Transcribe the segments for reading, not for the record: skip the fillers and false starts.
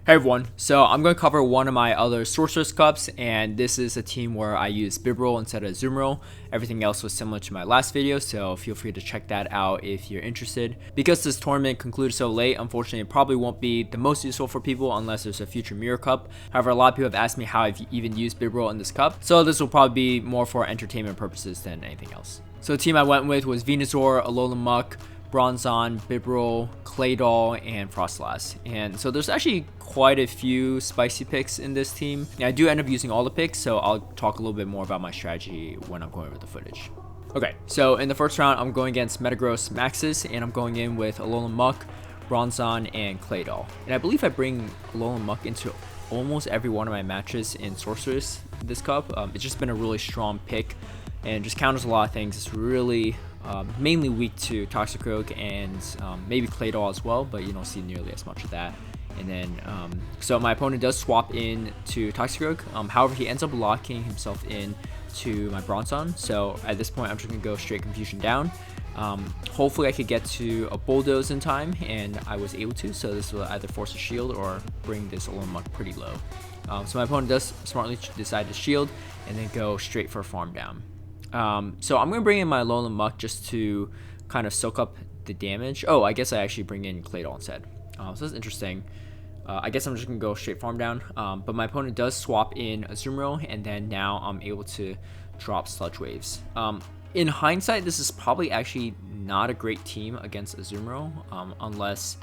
Hey everyone, so I'm going to cover one of my other Sorcerous Cups, and this is a team where I use Bibarel instead of Azumarill. Everything else was similar to my last video, so feel free to check that out if you're interested. Because this tournament concluded so late, unfortunately it probably won't be the most useful for people unless there's a future Mirror Cup. However, a lot of people have asked me how I've even used Bibarel in this cup, so this will probably be more for entertainment purposes than anything else. So the team I went with was Venusaur, Alolan Muck, Bronzong, Bibarel, Claydol, and Frostlass. And so there's actually quite a few spicy picks in this team. And I do end up using all the picks, so I'll talk a little bit more about my strategy when I'm going over the footage. Okay, so in the first round, I'm going against Metagross Maxis, and I'm going in with Alolan Muck, Bronzong, and Claydol. And I believe I bring Alolan Muck into almost every one of my matches in Sorcerous this cup. It's just been a really strong pick and just counters a lot of things. It's really mainly weak to Toxicroak and maybe Claydol as well, but you don't see nearly as much of that. And then, so my opponent does swap in to Toxicroak. However, he ends up locking himself in to my Bronzong. So at this point, I'm just gonna go straight Confusion down. Hopefully I could get to a Bulldoze in time, and I was able to. So this will either force a shield or bring this Alolan Muck pretty low. So my opponent does smartly decide to shield and then go straight for a farm down. So I'm going to bring in my Alolan Muck just to kind of soak up the damage. Oh, I guess I actually bring in Claydol instead. So that's interesting. I guess I'm just going to go straight farm down. But my opponent does swap in Azumarill, and then now I'm able to drop Sludge Waves. In hindsight, this is probably actually not a great team against Azumarill, unless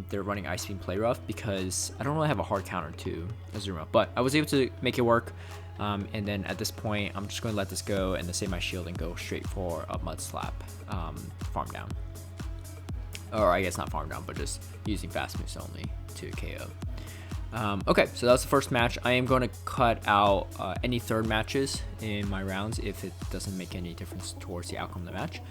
they're running Ice Beam Play Rough, because I don't really have a hard counter to Azumarill. But I was able to make it work. And then at this point, I'm just going to let this go and then save my shield and go straight for a Mud Slap farm down. Or I guess not farm down, but just using fast moves only to KO. Okay, so that was the first match. I am going to cut out any third matches in my rounds if it doesn't make any difference towards the outcome of the match.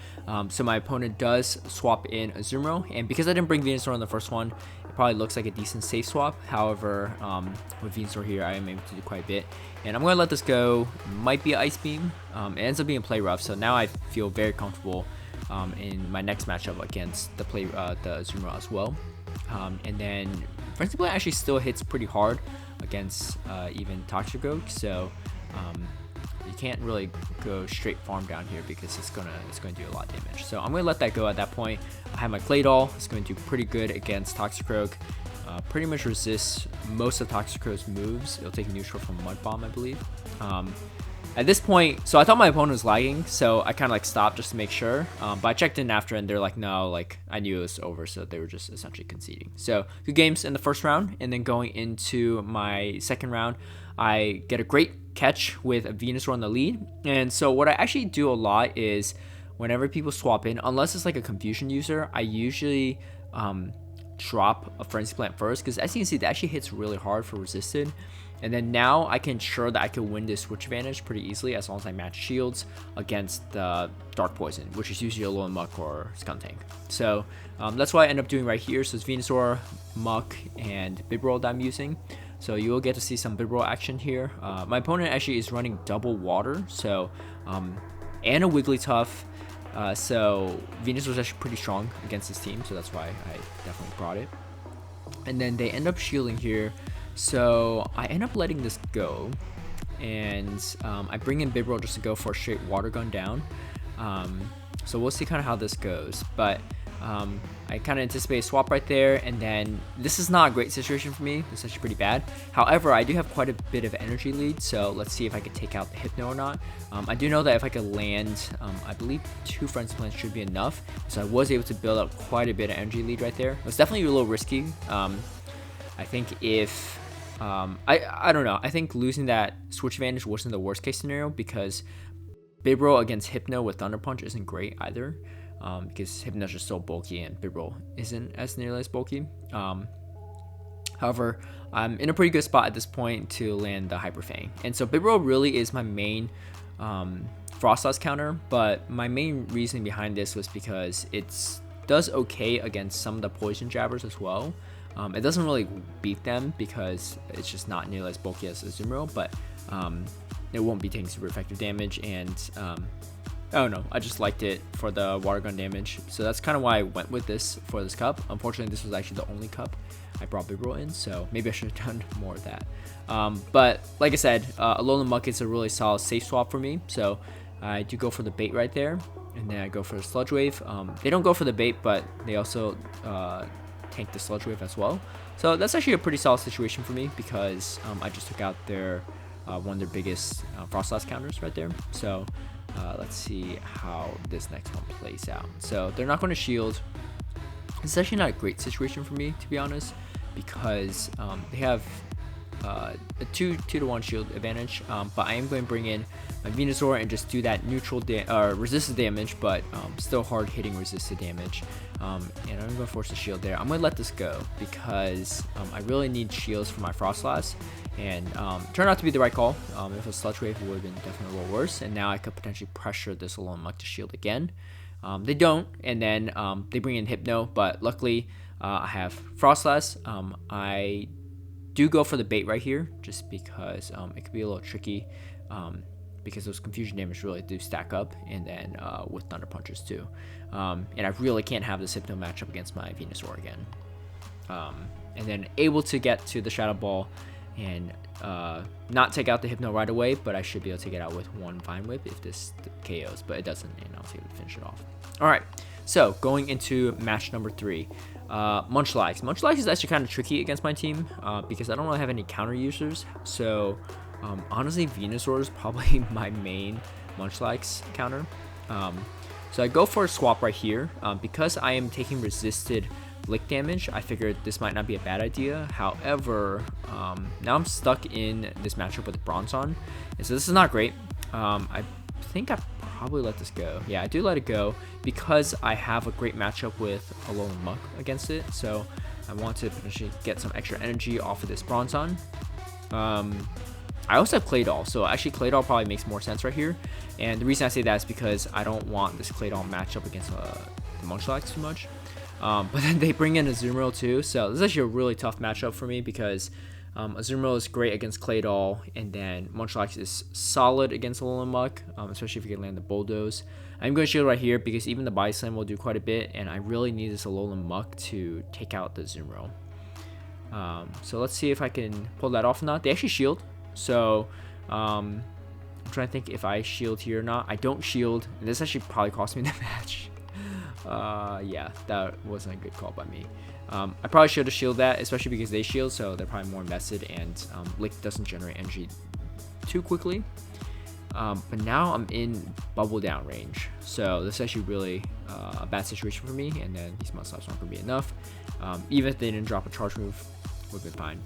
So my opponent does swap in Azumarill, and because I didn't bring Venusaur in the first one, it probably looks like a decent safe swap. However, with Venusaur here, I am able to do quite a bit. And I'm going to let this go. Might be Ice Beam. It ends up being Play Rough, so now I feel very comfortable in my next matchup against the Azumarill as well. And then Frenzy Blade actually still hits pretty hard against even Toxicroak, so you can't really go straight farm down here because it's gonna do a lot of damage. So I'm gonna let that go at that point. I have my Claydol. It's going to do pretty good against Toxicroak. Pretty much resists most of Toxicroak's moves. It'll take neutral from Mud Bomb, I believe. At this point, so I thought my opponent was lagging, so I kind of like stopped just to make sure. But I checked in after, and they're like, no, like I knew it was over, so they were just essentially conceding. So good games in the first round, and then going into my second round, I get a great catch with a Venusaur on the lead. And so what I actually do a lot is whenever people swap in, unless it's like a Confusion user, I usually drop a Frenzy Plant first, because as you can see, that actually hits really hard for resisted. And then now I can ensure that I can win this switch advantage pretty easily as long as I match shields against the Dark Poison, which is usually a Alolan Muck or Skuntank. So that's what I end up doing right here. So it's Venusaur, Muck, and Bibarel that I'm using. So you will get to see some Bibarel action here. My opponent actually is running double water, so and a Wigglytuff. So Venusaur is actually pretty strong against this team, so that's why I definitely brought it. And then they end up shielding here. So I end up letting this go, and I bring in Bibarel just to go for a straight Water Gun down. So we'll see kind of how this goes, but I kind of anticipate a swap right there, and then this is not a great situation for me. This is actually pretty bad. However, I do have quite a bit of energy lead, so let's see if I can take out the Hypno or not. I do know that if I could land, I believe 2 Frenzy Plants should be enough, so I was able to build up quite a bit of energy lead right there. It was definitely a little risky. I think if I don't know. I think losing that switch advantage wasn't the worst case scenario, because Bibarel against Hypno with Thunder Punch isn't great either, because Hypno's just so bulky and Bibarel isn't as nearly as bulky. However, I'm in a pretty good spot at this point to land the Hyper Fang, and so Bibarel really is my main Frostlass counter. But my main reason behind this was because it does okay against some of the Poison Jabbers as well. It doesn't really beat them because it's just not nearly as bulky as Azumarill, but it won't be taking super effective damage, and I don't know, I just liked it for the water gun damage. So that's kind of why I went with this for this cup. Unfortunately, this was actually the only cup I brought Bibarel in, so maybe I should have done more of that. But like I said, Alolan Muck is a really solid safe swap for me, so I do go for the bait right there, and then I go for the Sludge Wave. They don't go for the bait, but they also tank the Sludge Wave as well. So that's actually a pretty solid situation for me because I just took out their one of their biggest Frostlass counters right there. So let's see how this next one plays out. So they're not going to shield. It's actually not a great situation for me, to be honest, because they have a 2-to-1 shield advantage, but I am going to bring in my Venusaur and just do that neutral resisted damage, but still hard hitting resisted damage. And I'm going to force a shield there. I'm going to let this go because I really need shields for my Frostlass, and turned out to be the right call. If a Sludge Wave would have been definitely a little worse, and now I could potentially pressure this Alolan Muck to shield again. They don't, and then they bring in Hypno, but luckily I have Frostlass. I do go for the bait right here just because it could be a little tricky because those confusion damage really do stack up, and then with Thunder Punches too. And I really can't have this Hypno matchup against my Venusaur again. And then able to get to the Shadow Ball and not take out the Hypno right away, but I should be able to take it out with one Vine Whip if this KOs, but it doesn't, and I'll be able to finish it off. Alright, so going into match number 3. Munchlax. Munchlax is actually kind of tricky against my team because I don't really have any counter users. So honestly, Venusaur is probably my main Munchlax counter. So I go for a swap right here. Because I am taking resisted lick damage, I figured this might not be a bad idea. However, now I'm stuck in this matchup with Bronzong, and so this is not great. I think I probably let this go. Yeah, I do let it go because I have a great matchup with Alolan Muck against it. So I want to potentially get some extra energy off of this Bronzong. I also have Claydol, so actually Claydol probably makes more sense right here. And the reason I say that is because I don't want this Claydol matchup against the Munchlax too much. But then they bring in Azumarill too, so this is actually a really tough matchup for me because Azumarill is great against Claydol, and then Munchlax is solid against Alolan Muck, especially if you can land the Bulldoze. I'm going to shield right here because even the Body Slam will do quite a bit, and I really need this Alolan Muck to take out the Azumarill. So let's see if I can pull that off or not. They actually shield, so I'm trying to think if I shield here or not. I don't shield, and this actually probably cost me the match. Yeah, that wasn't a good call by me. I probably should have shielded that, especially because they shield, so they're probably more invested, and Lick doesn't generate energy too quickly. But now I'm in bubble down range, so this is actually really a bad situation for me, and then these Munchlax aren't going to be enough. Even if they didn't drop a charge move, would have been fine.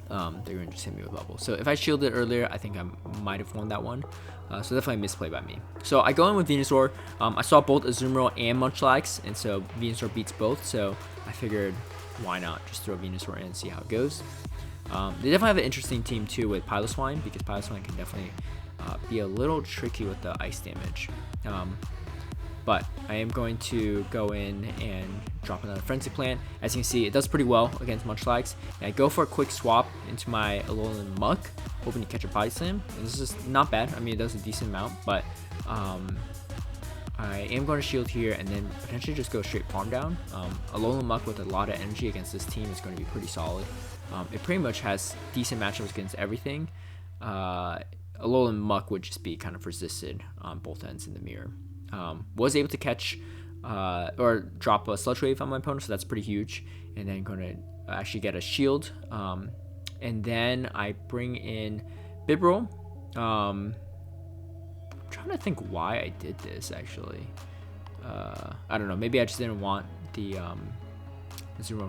They're going to just hit me with bubble. So if I shielded earlier, I think I might have won that one. So definitely a misplay by me. So I go in with Venusaur. I saw both Azumarill and Munchlax, and so Venusaur beats both. So I figured, why not just throw Venusaur in and see how it goes. They definitely have an interesting team too with Piloswine, because Piloswine can definitely be a little tricky with the ice damage. But I am going to go in and drop another Frenzy Plant. As you can see, it does pretty well against Munchlax. And I go for a quick swap into my Alolan Muck, hoping to catch a Body Slam. And this is not bad. I mean, it does a decent amount, but I am going to shield here and then potentially just go straight Farm Down. Alolan Muck with a lot of energy against this team is going to be pretty solid. It pretty much has decent matchups against everything. Alolan Muck would just be kind of resisted on both ends in the mirror. Was able to catch or drop a Sludge Wave on my opponent, so that's pretty huge. And then going to actually get a shield. And then I bring in Bibarel. I'm trying to think why I did this actually. I don't know. Maybe I just didn't want the Zero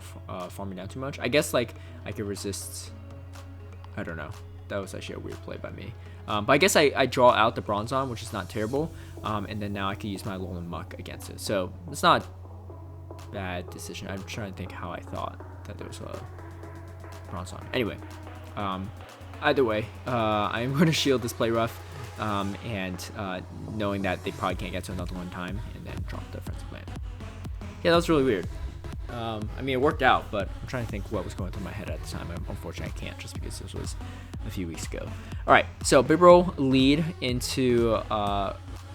farming down too much. I guess like I could resist. I don't know. That was actually a weird play by me. But I guess I draw out the Bronzong, which is not terrible. And then now I can use my Alolan Muck against it. So it's not a bad decision. I'm trying to think how I thought that there was a Bronzong. Anyway, either way, I am going to shield this play rough. And knowing that they probably can't get to another one time, and then drop the Frenzy Plant. Yeah, that was really weird. I mean, it worked out, but I'm trying to think what was going through my head at the time. Unfortunately, I can't, just because this was a few weeks ago. All right, so Bibarel lead into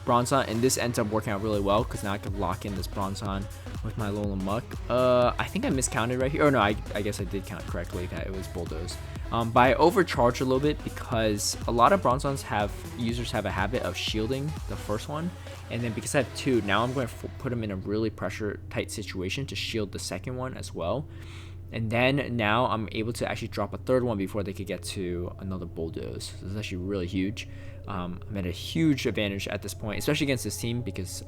Bronzong, and this ends up working out really well because now I can lock in this Bronzong with my Alolan Muck. I think I miscounted right here. Oh no, I guess I did count correctly that it was Bulldoze. But I overcharged a little bit because a lot of Bronzons users have a habit of shielding the first one, and then because I have two, now I'm going to put them in a really pressure tight situation to shield the second one as well. And then now I'm able to actually drop a third one before they could get to another Bulldoze. So this is actually really huge. I'm at a huge advantage at this point, especially against this team because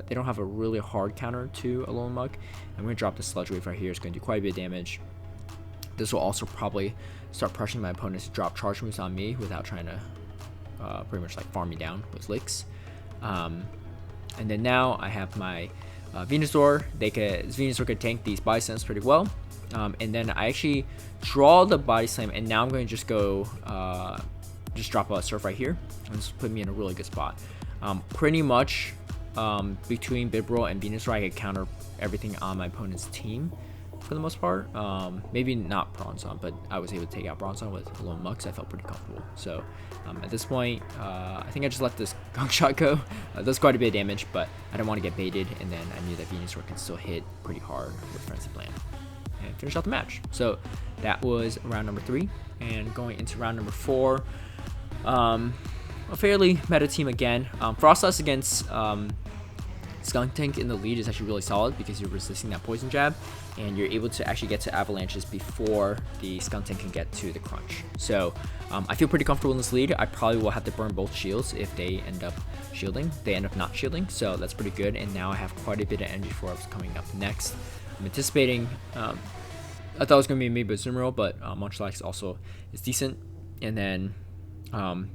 they don't have a really hard counter to Alolan Muck. I'm going to drop the Sludge Wave right here. It's going to do quite a bit of damage. This will also probably start pressuring my opponents to drop charge moves on me without trying to pretty much like farm me down with licks. And then now I have my Venusaur. Venusaur could tank these Body Slams pretty well. And then I actually draw the Body Slam, and now I'm going to just go, just drop a Surf right here, and this put me in a really good spot. Pretty much between Bibarel and Venusaur, I could counter everything on my opponent's team for the most part. Maybe not Bronzong, but I was able to take out Bronzong with Alolan Muck, so I felt pretty comfortable. So at this point, I think I just let this Gunk Shot go. Does quite a bit of damage, but I didn't want to get baited, and then I knew that Venusaur can still hit pretty hard with Frenzy Plant and finish out the match. So that was round number 3, and going into round number 4, a fairly meta team again. Frostlass against Skuntank in the lead is actually really solid because you're resisting that Poison Jab, and you're able to actually get to Avalanches before the Skuntank can get to the Crunch. So I feel pretty comfortable in this lead. I probably will have to burn both shields if they end up shielding. They end up not shielding, so that's pretty good, and now I have quite a bit of energy for what's coming up next. I'm anticipating, I thought it was going to be maybe a Azumarill, but Munchlax also is decent. And then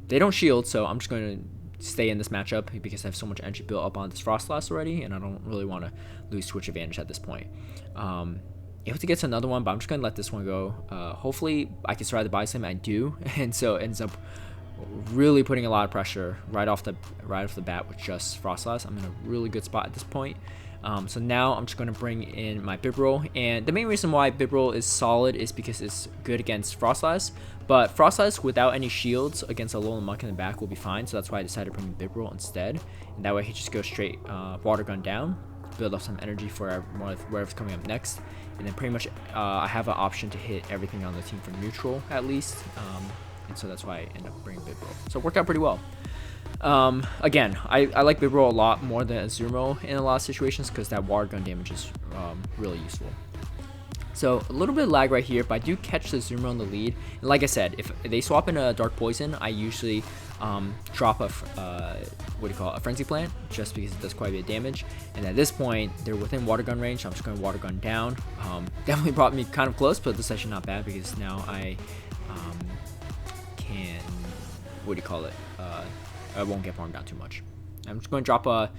they don't shield, so I'm just going to stay in this matchup because I have so much energy built up on this Frostlass already, and I don't really want to lose Switch advantage at this point. Able to get to another one, but I'm just going to let this one go. Hopefully I can survive the Body Slam. I do, and so it ends up really putting a lot of pressure right off the bat with just Frostlass. I'm in a really good spot at this point. So now I'm just going to bring in my Bibarel, and the main reason why Bibarel is solid is because it's good against Frostlass, but Frostlass without any shields against a Alolan Muck in the back will be fine, so that's why I decided to bring Bibarel instead, and that way he just goes straight Water Gun down, build up some energy for whatever's coming up next, and then pretty much I have an option to hit everything on the team for neutral at least, and so that's why I end up bringing Bibarel. So it worked out pretty well. Again, I like Bibarel a lot more than Azumarill in a lot of situations because that Water Gun damage is really useful. So a little bit of lag right here, but I do catch the Azumarill in the lead. And like I said, if they swap in a Dark Poison, I usually drop a a Frenzy Plant, just because it does quite a bit of damage. And at this point, they're within Water Gun range, so I'm just going to Water Gun down. Definitely brought me kind of close, but this is actually not bad because now I can, I won't get farmed down too much. I'm just going to drop a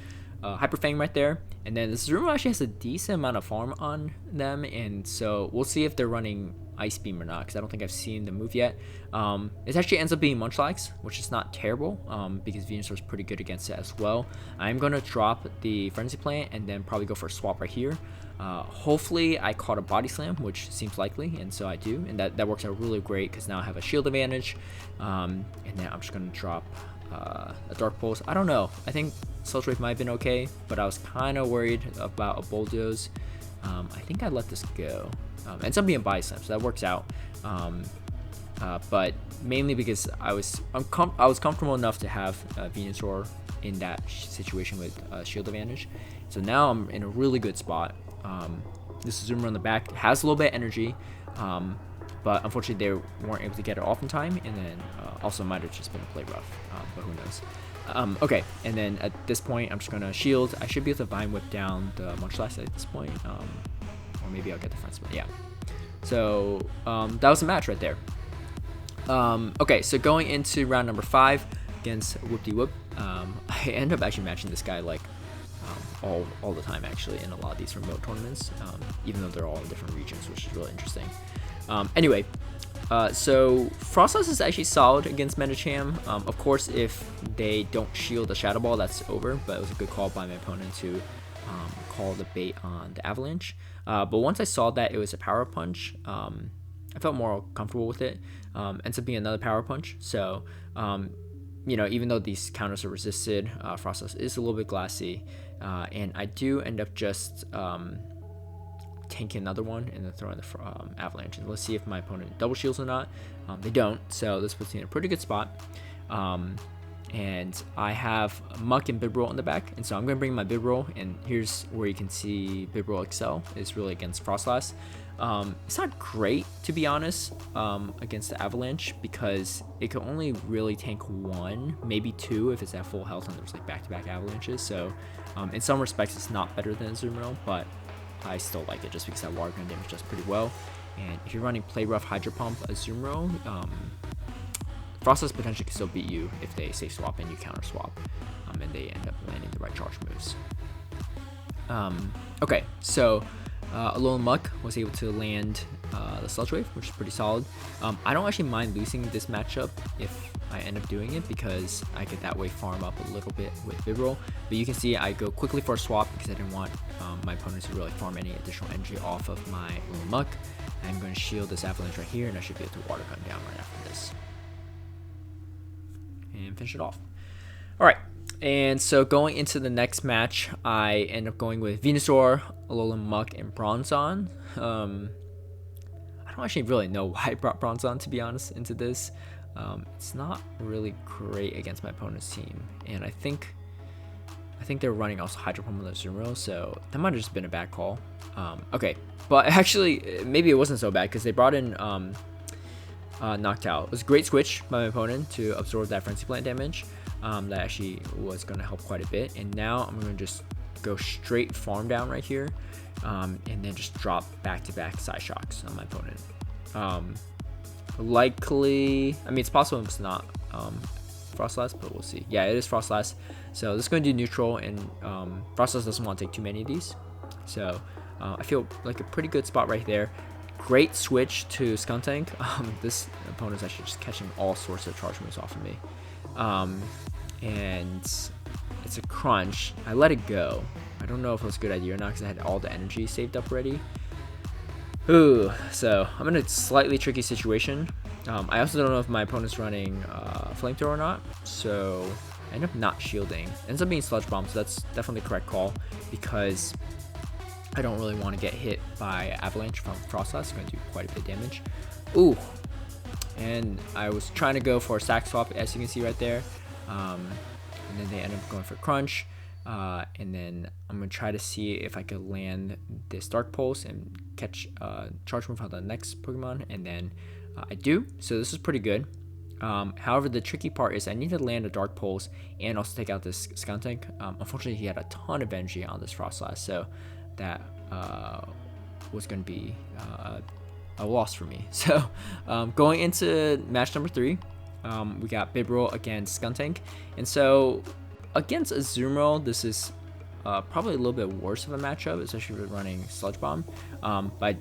Hyper Fang right there, and then this Azumarill actually has a decent amount of farm on them, and so we'll see if they're running Ice Beam or not, because I don't think I've seen the move yet. It actually ends up being Munchlax, which is not terrible, because Venusaur is pretty good against it as well. I'm going to drop the Frenzy Plant and then probably go for a swap right here. Hopefully I caught a Body Slam, which seems likely, and so I do, and that works out really great because now I have a shield advantage, and then I'm just going to drop a Dark Pulse. I don't know, I think Sludge Wave might have been okay, but I was kind of worried about a Bulldoze. I think I let this go. Ends up being Body Slam, so that works out, but mainly because I was comfortable enough to have Venusaur in that situation with shield advantage, so now I'm in a really good spot. This Azumarill on the back has a little bit of energy, but unfortunately they weren't able to get it off in time, and then also might have just been a play rough, but who knows. Okay, and then at this point I'm just going to shield. I should be able to Vine Whip down the Munchlax at this point, or maybe I'll get the front split. Yeah, so that was a match right there. Okay, so going into round number 5 against Whoop-de-Whoop, I end up actually matching this guy like all the time actually in a lot of these remote tournaments, even though they're all in different regions, which is really interesting. Anyway, so Frostlass is actually solid against Medicham. Of course, if they don't shield the Shadow Ball, that's over, but it was a good call by my opponent to call the bait on the Avalanche. But once I saw that it was a Power Punch, I felt more comfortable with it. Ends up being another Power Punch, so you know, even though these counters are resisted, Frostlass is a little bit glassy, and I do end up just tanking another one and then throwing the Avalanche. And let's see if my opponent double shields or not. They don't, so this puts me in a pretty good spot. And I have Muck and Bibarel in the back, and so I'm going to bring my Bibarel, and here's where you can see Bibarel excel. It's really against Frostlass. It's not great, to be honest, against the Avalanche, because it can only really tank one, maybe two if it's at full health and there's like back-to-back Avalanches. So in some respects it's not better than Azumarill, but I still like it just because that water gun damage does pretty well. And if you're running Play Rough, Hydro Pump, Azumarill, Frostlass potentially can still beat you if they safe swap and you counter swap, and they end up landing the right charge moves. Okay, so Alolan Muck was able to land the Sludge Wave, which is pretty solid. I don't actually mind losing this matchup if I end up doing it, because I could that way farm up a little bit with Bibarel. But you can see I go quickly for a swap because I didn't want my opponents to really farm any additional energy off of my Alolan Muck. I'm going to shield this Avalanche right here, and I should be able to water gun down right after this and finish it off. Alright, and so going into the next match, I end up going with Venusaur, Alolan Muck, and Bronzong. I don't actually really know why I brought Bronzong, to be honest, into this. It's not really great against my opponent's team, and I think they're running also Hydro Pump on the Azumarill, so that might have just been a bad call. Okay, but actually, maybe it wasn't so bad because they brought in Knocked Out. It was a great switch by my opponent to absorb that Frenzy Plant damage. That actually was going to help quite a bit. And now I'm going to just go straight farm down right here, and then just drop back-to-back Side Shocks on my opponent. Likely, I mean, it's possible it's not Frostlass, but we'll see. Yeah, it is Frostlass. So this is going to do neutral, and Frostlass doesn't want to take too many of these. So I feel like a pretty good spot right there. Great switch to Skuntank. This opponent's actually just catching all sorts of charge moves off of me. And it's a crunch. I let it go. I don't know if it was a good idea or not because I had all the energy saved up ready. Ooh, so I'm in a slightly tricky situation. I also don't know if my opponent's running Flamethrower or not, so I end up not shielding. It ends up being Sludge Bomb, so that's definitely the correct call because I don't really want to get hit by Avalanche from Frostlass. It's going to do quite a bit of damage. Ooh, and I was trying to go for a Sack Swap, as you can see right there, and then they end up going for Crunch. And then I'm going to try to see if I could land this Dark Pulse and catch Charge Move on the next Pokemon, and then I do. So this is pretty good. However, the tricky part is I need to land a Dark Pulse and also take out this Skuntank. Unfortunately, he had a ton of energy on this Frostlass, so that was going to be a loss for me. So going into match number 3, we got Bibarel against Skuntank, and so against Azumarill, this is probably a little bit worse of a matchup, especially with running Sludge Bomb. But I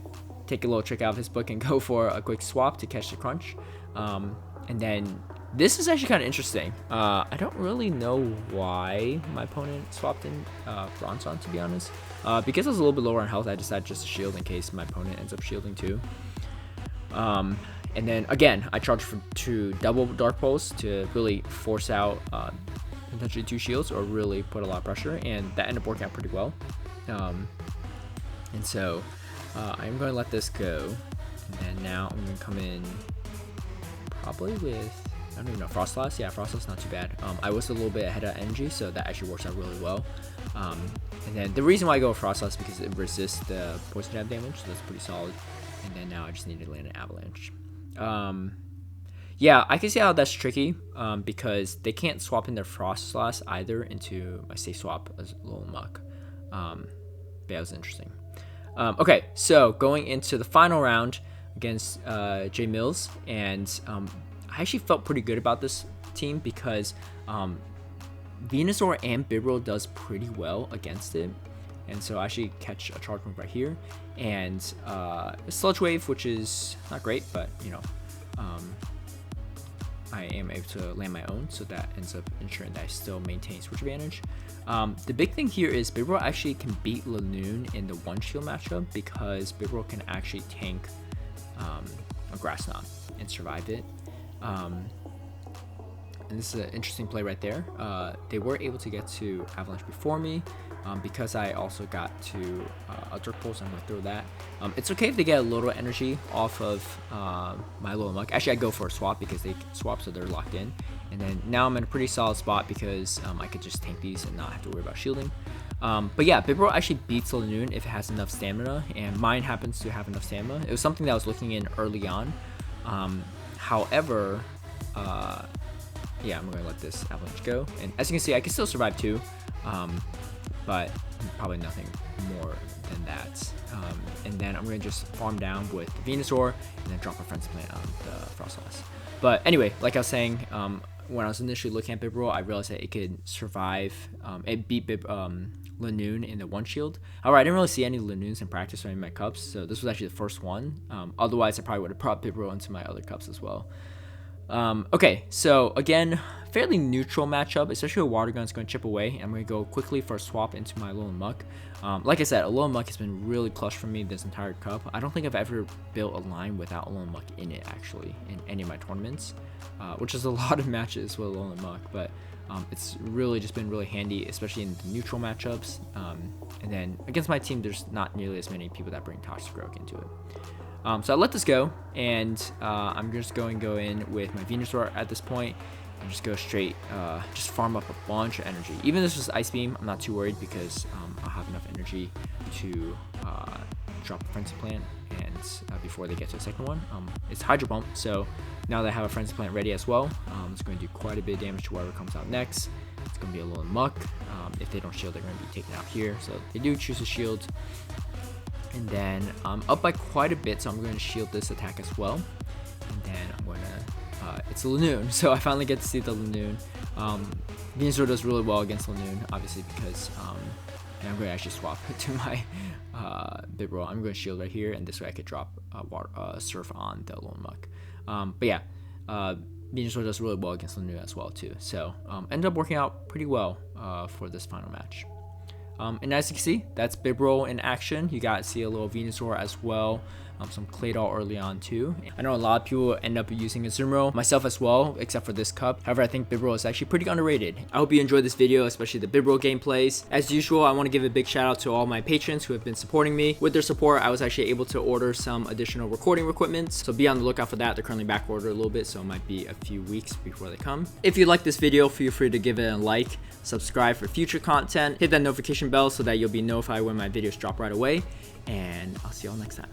take a little trick out of his book and go for a quick swap to catch the Crunch. And then this is actually kind of interesting. I don't really know why my opponent swapped in Bronzong, to be honest. Because I was a little bit lower on health, I decided just to shield in case my opponent ends up shielding too. And then again, I charged for 2 double Dark Pulse to really force out potentially 2 shields or really put a lot of pressure, and that ended up working out pretty well. And so I'm going to let this go, and then now I'm going to come in probably with, I don't even know, Frostlass. Yeah, Frostlass, not too bad. I was a little bit ahead of energy, so that actually works out really well. And then the reason why I go with Frostlass is because it resists the Poison Jab damage, so that's pretty solid. And then now I just need to land an Avalanche. Yeah, I can see how that's tricky because they can't swap in their Frostlass either into my safe swap as Alolan Muck. But that was interesting. Okay, so going into the final round against J Mills, and I actually felt pretty good about this team because Venusaur and Bibarel does pretty well against it, and so I actually catch a charge move right here, and a Sludge Wave, which is not great, but you know, I am able to land my own, so that ends up ensuring that I still maintain switch advantage. The big thing here is Bibarel actually can beat Lanoon in the one shield matchup because Bibarel can actually tank a Grass Knot and survive it. and this is an interesting play right there. They were able to get to Avalanche before me. Because I also got to a Dirt Pulse, I'm going to throw that. It's okay if they get a little energy off of my Alolan Muck. Actually, I go for a swap because they swap, so they're locked in. And then now I'm in a pretty solid spot because I could just tank these and not have to worry about shielding. But yeah, Bibarel actually beats Lanoon if it has enough stamina, and mine happens to have enough stamina. It was something that I was looking in early on. However, yeah, I'm going to let this Avalanche go. And as you can see, I can still survive too. But probably nothing more than that. And then I'm going to just farm down with Venusaur and then drop a Frenzy Plant on the Frostlass. But anyway, like I was saying, when I was initially looking at Bibarel, I realized that it could survive. It beat Lanoon in the one shield. However, I didn't really see any Lanoons in practice or in my cups, so this was actually the first one. Otherwise, I probably would have brought Bibarel into my other cups as well. Okay, so again, fairly neutral matchup, especially a Water Gun's going to chip away. I'm going to go quickly for a swap into my Alolan Muck. Like I said, Alolan Muck has been really clutch for me this entire cup. I don't think I've ever built a line without Alolan Muck in it, actually, in any of my tournaments, which is a lot of matches with Alolan Muck, but it's really just been really handy, especially in the neutral matchups. And then against my team, there's not nearly as many people that bring Toxic Growth into it. So I let this go, and I'm just going to go in with my Venusaur at this point, and just go straight, just farm up a bunch of energy. Even if this was Ice Beam, I'm not too worried because I'll have enough energy to drop a Frenzy Plant, and before they get to the second one, it's Hydro Pump. So now that I have a Frenzy Plant ready as well, it's going to do quite a bit of damage to whatever comes out next. It's going to be a little Muck. If they don't shield, they're going to be taken out here. So they do choose to shield. And then I'm up by quite a bit, so I'm going to shield this attack as well. And then I'm going to, it's a Lanoon, so I finally get to see the Lanoon. Venusaur does really well against Lanoon, obviously, because and I'm going to actually swap to my Bibarel. I'm going to shield right here, and this way I could drop Surf on the Alolan Muck. But yeah, Venusaur does really well against Lanoon as well, too. So ended up working out pretty well for this final match. And as you can see, that's Bibarel in action. You got to see a little Venusaur as well. Some Claydol early on too. I know a lot of people end up using a Azumarill, myself as well, except for this cup. However, I think Bibarel is actually pretty underrated. I hope you enjoyed this video, especially the Bibarel gameplays. As usual, I want to give a big shout out to all my patrons who have been supporting me. With their support, I was actually able to order some additional recording equipment, so be on the lookout for that. They're currently back ordered a little bit, so it might be a few weeks before they come. If you like this video, feel free to give it a like, subscribe for future content, hit that notification bell so that you'll be notified when my videos drop right away, and I'll see y'all next time.